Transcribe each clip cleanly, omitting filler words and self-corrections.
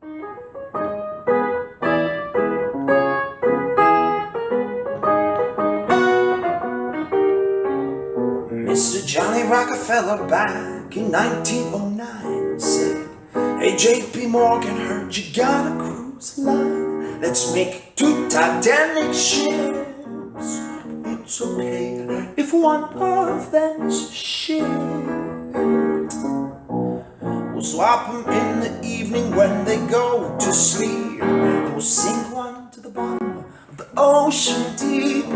Mr. Johnny Rockefeller back in 1909 said, "Hey JP Morgan, heard you got a cruise line. Let's make 2 Titanic ships. It's okay if one of them's shit. We'll swap them in the evening when they go to sleep. Then we'll sink one to the bottom of the ocean deep.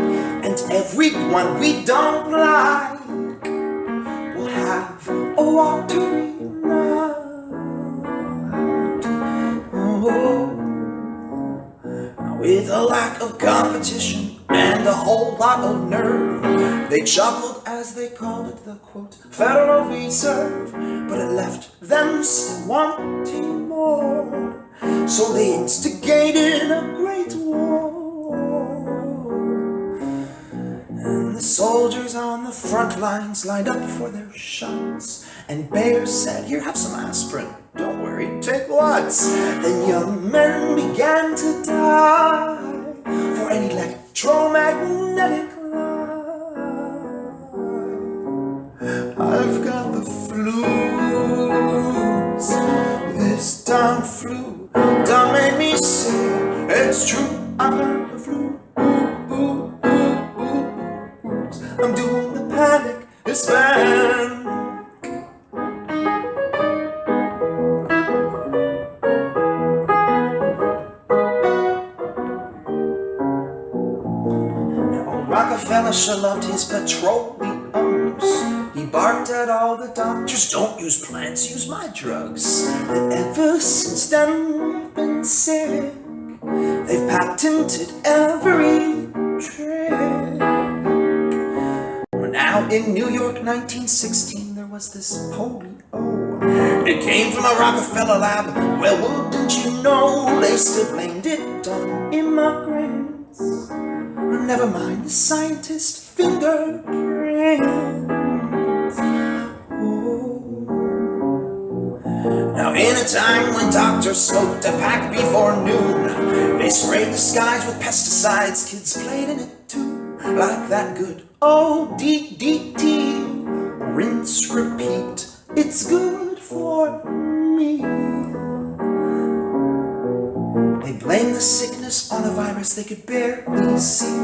And everyone we don't like will have a watery night." Oh. With a lack of competition and a whole lot of nerve, they chuckled as they called it the, quote, Federal Reserve. But it left them still wanting more, so they instigated a great war. And the soldiers on the front lines lined up for their shots, and Bayer said, "Here, have some aspirin. Don't worry, take lots." Then young men began to die for an electromagnetic line. I've got the flus, this darn flu. Don't make me say it's true. I've got the flu. I'm doing the panic Hispanic. Rockefeller sure loved his petroleums. He barked at all the doctors, "Don't use plants, use my drugs." And ever since then we've been sick. They've patented every trick. Now in New York 1916 there was this polio. It came from a Rockefeller lab. Well, wouldn't you know, they still blamed it on immigrants. Never mind the scientist fingerprints. Oh. Now in a time when doctors smoked a pack before noon, they sprayed the skies with pesticides. Kids played in it too, like that good old DDT. Rinse, repeat, it's good for me. They blame the sickness on a virus they could barely see.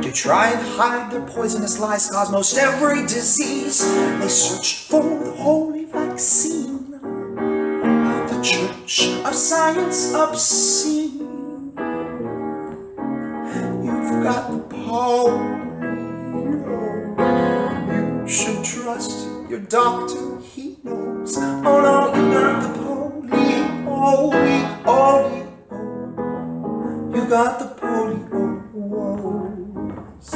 To try and hide their poisonous lies cause most every disease. They searched for the holy vaccine, the Church of Science obscene. You've got the polio. You should trust your doctor, he knows. Oh no, you got the polio. You got the polio woes.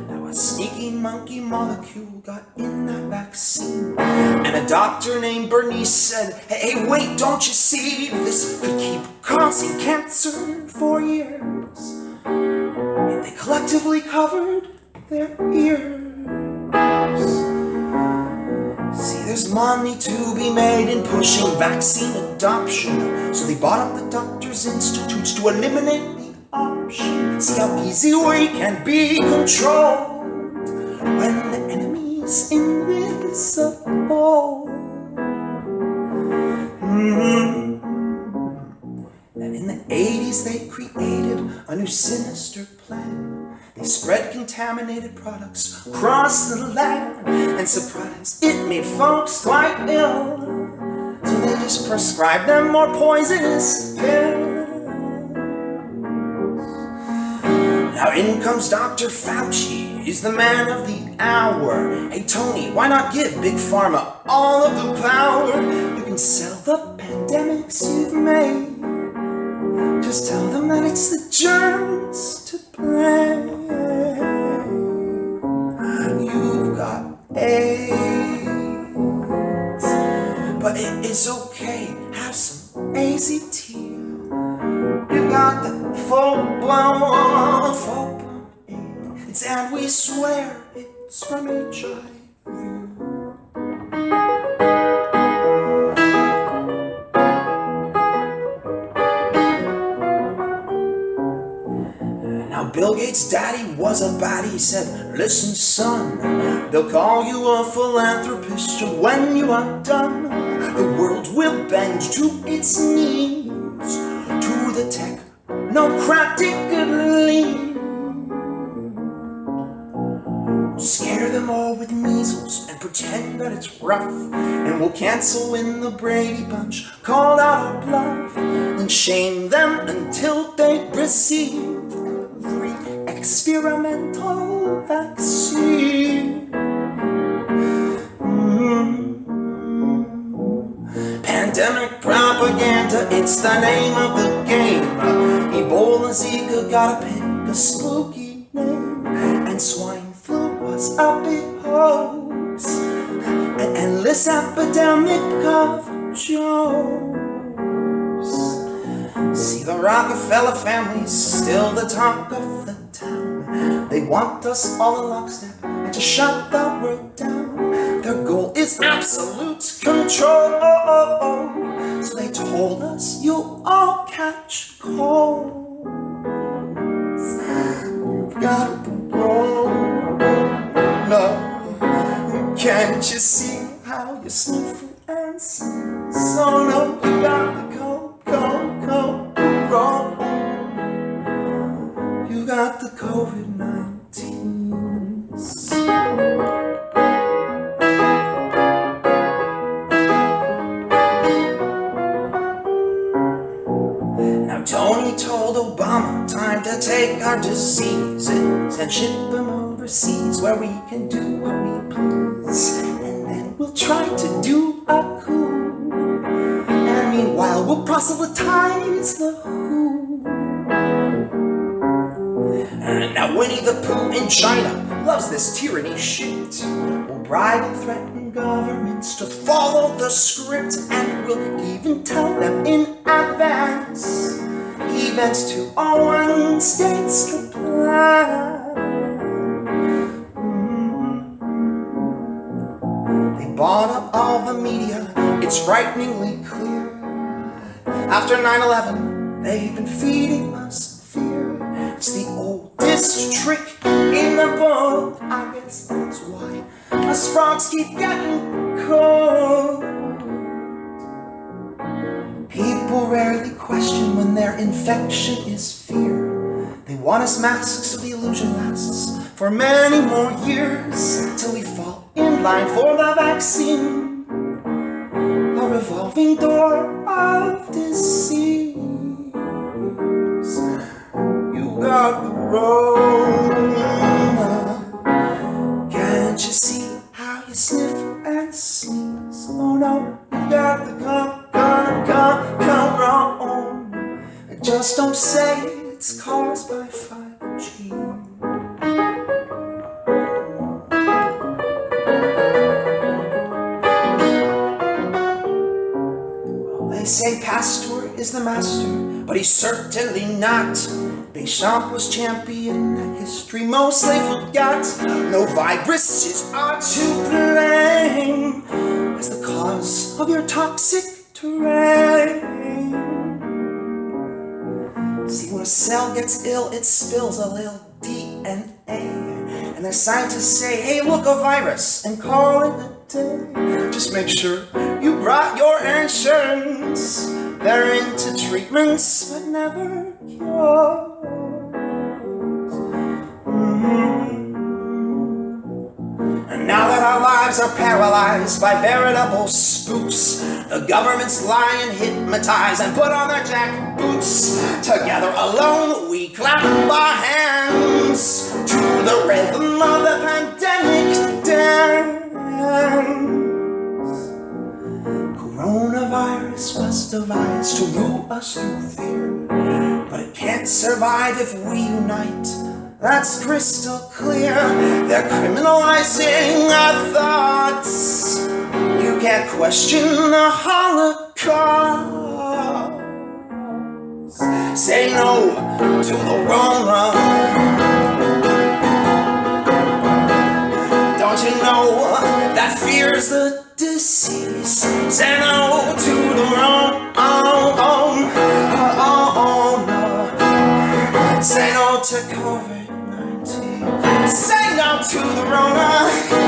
Now a sneaky monkey molecule got in that vaccine, and a doctor named Bernice said, "Hey, wait, don't you see? This could keep causing cancer for years." And they collectively covered their ears. See, there's money to be made in pushing vaccine adoption, so they bought up the doctors' institutes to eliminate the option. See how easy we can be controlled when the enemy's invisible. And in the 80s they created a new sinister plan. They spread contaminated products across the land, and surprise, it made folks quite ill. So they just prescribed them more poisonous pills. Now in comes Dr. Fauci, he's the man of the hour. Hey Tony, why not give Big Pharma all of the power? You can sell the pandemics you've made. Just tell them that it's the germs to blame. You've got AIDS, but it is okay, have some AZT. You got the full-blown AIDS, and we swear it's deaths from HIV. Now Bill Gates' daddy was a baddie. He said, listen son, they'll call you a philanthropist, and when you are done, the world will bend to its knees to the technocratic elite. Scare them all with measles and pretend that it's rough, and we'll cancel when the Brady Bunch called out our bluff, and shame them until they receive every experimental vaccine. Pandemic propaganda, it's the name of the game. Ebola, Zika, gotta pick a spooky name, and swine flu was a big hoax, an endless epidemic of jokes. See, the Rockefeller family's still the talk of the town. They want us all in lockstep and to shut the world down. Their goal is absolute control, so they told us you'll all catch colds. You've got the roll. No, can't you see how you sniff and sneeze? So no, you got the cold, roll. You got the COVID-19. Now Tony told Obama time to take our diseases and ship them overseas where we can do what we please, and then we'll try to do a coup, and meanwhile we'll proselytize the WHO. And now Winnie the Pooh in China loves this tyranny shit. We'll bribe and threaten governments to follow the script, and we'll even tell them in advance events to all one state's supply. They bought up all the media, it's frighteningly clear. After 9/11, they've been feeding us fear. It's the oldest trick in the book. I guess that's why us frogs keep getting cold. People rarely question when their infection is fear. They want us masked so the illusion lasts for many more years, till we fall in line for the vaccine, a revolving door of disease. You got the Rona. Can't you see how you sniff and sneeze? Oh no, you got the corona. Just don't say it's caused by 5G. Well, they say Pasteur is the master, but he's certainly not. Deschamps was champion that history mostly forgot. No viruses are to blame as the cause of your toxic terrain. See, when a cell gets ill, it spills a little DNA, and the scientists say, hey, look, a virus, and call it a day. Just make sure you brought your insurance. They're into treatments, but never cures. And now that our lives are paralyzed by veritable spooks, the government's lie and hypnotize and put on their jack boots. Together alone we clap our hands to the rhythm of the pandemic dance. Coronavirus was devised to rule us through fear, but it can't survive if we unite. That's crystal clear. They're criminalizing our thoughts. You can't question the Holocaust. Say no to the Rona. to COVID-19. Say no to the Rona.